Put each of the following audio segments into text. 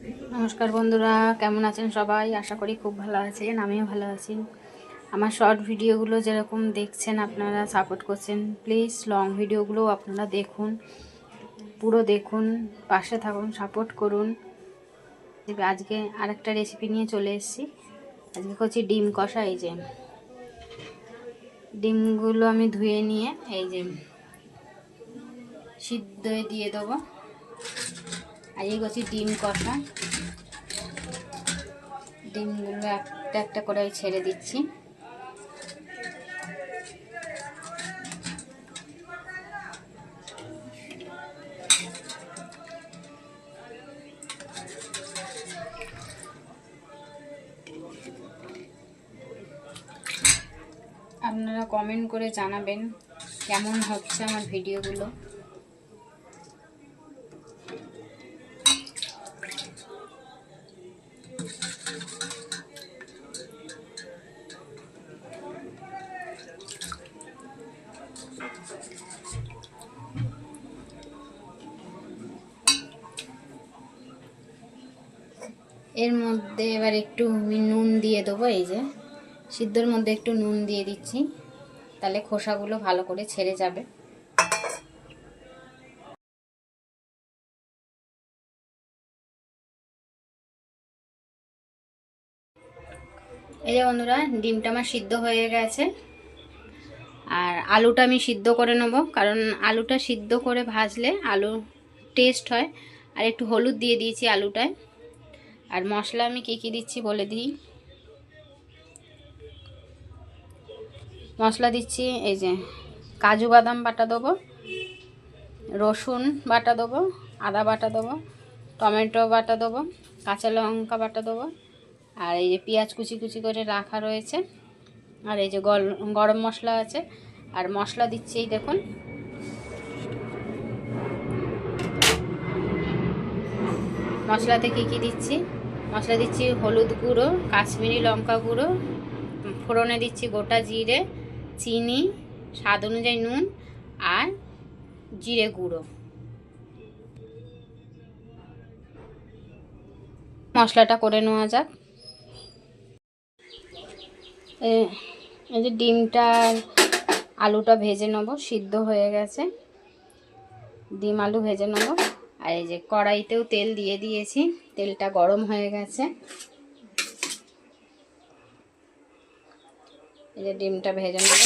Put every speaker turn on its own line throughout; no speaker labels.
নমস্কার বন্ধুরা, কেমন আছেন সবাই? আশা করি খুব ভালো আছেন, আমিও ভালো আছি। আমার শর্ট ভিডিওগুলো যেরকম দেখছেন, আপনারা সাপোর্ট করছেন, প্লিজ লং ভিডিওগুলোও আপনারা দেখুন, পুরো দেখুন, পাশে থাকুন, সাপোর্ট করুন। আজকে আরেকটা রেসিপি নিয়ে চলে এসেছি। আজকে করছি ডিম কষা। এই যে ডিমগুলো আমি ধুয়ে নিয়ে এই যে সিদ্ধ দিয়ে দেবো। আজকে করছি ডিম কষা। ডিমগুলো একটা একটা করে ছেড়ে দিচ্ছি। আপনারা কমেন্ট করে জানাবেন কেমন হচ্ছে আমার ভিডিওগুলো। এর মধ্যে এবার একটু নুন দিয়ে দেবো। এই যে সিদ্ধর মধ্যে একটু নুন দিয়ে দিচ্ছি, তাহলে খোসাগুলো ভালো করে ছেড়ে যাবে। এই যে বন্ধুরা, ডিমটা আমার সিদ্ধ হয়ে গেছে। আর আলুটা আমি সিদ্ধ করে নেব, কারণ আলুটা সিদ্ধ করে ভাজলে আলু টেস্ট হয়। আর একটু হলুদ দিয়ে দিয়েছি আলুটায়। আর মশলা আমি কী দিচ্ছি বলে দিই। মশলা দিচ্ছি এই যে কাজু বাদাম বাটা দেবো, রসুন বাটা দেবো, আদা বাটা দেবো, টমেটো বাটা দেবো, কাঁচা লঙ্কা বাটা দেবো, আর এই যে পেঁয়াজ কুচি কুচি করে রাখা রয়েছে, আর এই যে গরম মশলা আছে। আর মশলা দিচ্ছি এই দেখুন, মশলাতে কী দিচ্ছি। মশলা দিচ্ছি হলুদ গুঁড়ো, কাশ্মীরি লঙ্কা গুঁড়ো, ফোড়নে দিচ্ছি গোটা জিরে, চিনি, স্বাদ অনুযায়ী নুন, আর জিরে গুঁড়ো। মশলাটা করে নেওয়া যাক। এই যে ডিমটা আলুটা ভেজে নেবো, সিদ্ধ হয়ে গেছে। ডিম আলু ভেজে নেবো। আর এই যে কড়াইতেও তেল দিয়ে দিয়েছি, তেলটা গরম হয়ে গেছে। এই যে ডিমটা ভেজে নেব।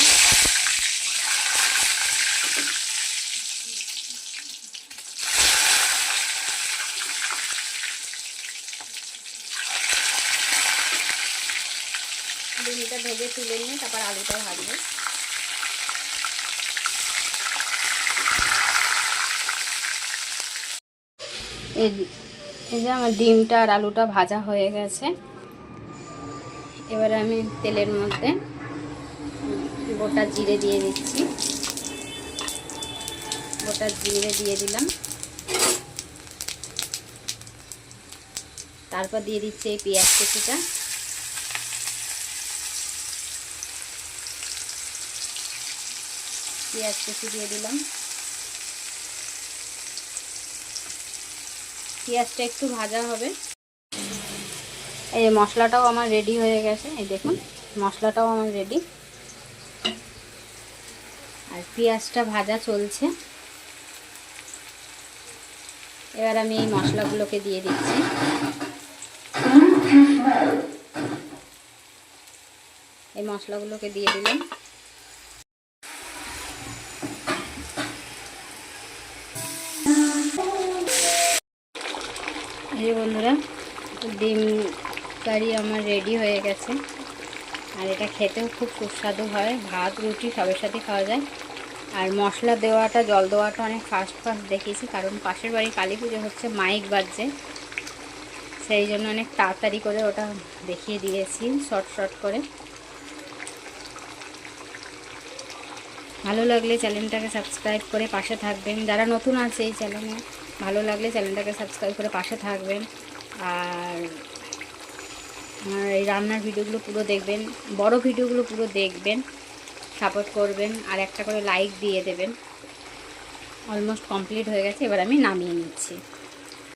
ডিমটা ভেজে তুলে নিয়ে তারপর আলুটা ভাজবো। এই যে আমার ডিমটা আর আলুটা ভাজা হয়ে গেছে। এবারে আমি তেলের মধ্যে গোটা জিরে দিয়ে দিচ্ছি। গোটা জিরে দিয়ে দিলাম। তারপর দিয়ে দিচ্ছি এই পেঁয়াজ কুচিটা। পেঁয়াজ কুচি দিয়ে দিলাম। পেঁয়াজটা একটু ভাজা হবে। এই মশলাটাও আমার রেডি হয়ে গেছে। এই দেখুন, মশলাটাও আমার রেডি। আর পেঁয়াজটা ভাজা চলছে। এবার আমি এই মশলাগুলোকে দিয়ে দিচ্ছি। এই মশলাগুলোকে দিয়ে দিলাম। এই বন্ধুরা, ডিম কারি আমার রেডি হয়ে গেছে। আর এটা খেতেও খুব সুস্বাদু হয়, ভাত রুটি সবের সাথে খাওয়া যায়। আর মশলা দেওয়াটা, জল দেওয়াটা অনেক ফাস্ট দেখিয়েছি, কারণ পাশের বাড়ি কালী পুজো হচ্ছে, মাইক বাজছে, সেই জন্য অনেক তাড়াতাড়ি করে ওটা দেখিয়ে দিয়েছি শর্ট করে। ভালো লাগলে চ্যানেলটাকে সাবস্ক্রাইব করে পাশে থাকবেন। যারা নতুন আছে এই চ্যানেলে, ভালো লাগলে চ্যানেলটাকে সাবস্ক্রাইব করে পাশে থাকবেন। আর আমার এই রান্নার ভিডিওগুলো পুরো দেখবেন, বড় ভিডিওগুলো পুরো দেখবেন, সাপোর্ট করবেন, আর একটা করে লাইক দিয়ে দেবেন। অলমোস্ট কমপ্লিট হয়ে গেছে, এবার আমি নামিয়ে নিচ্ছি।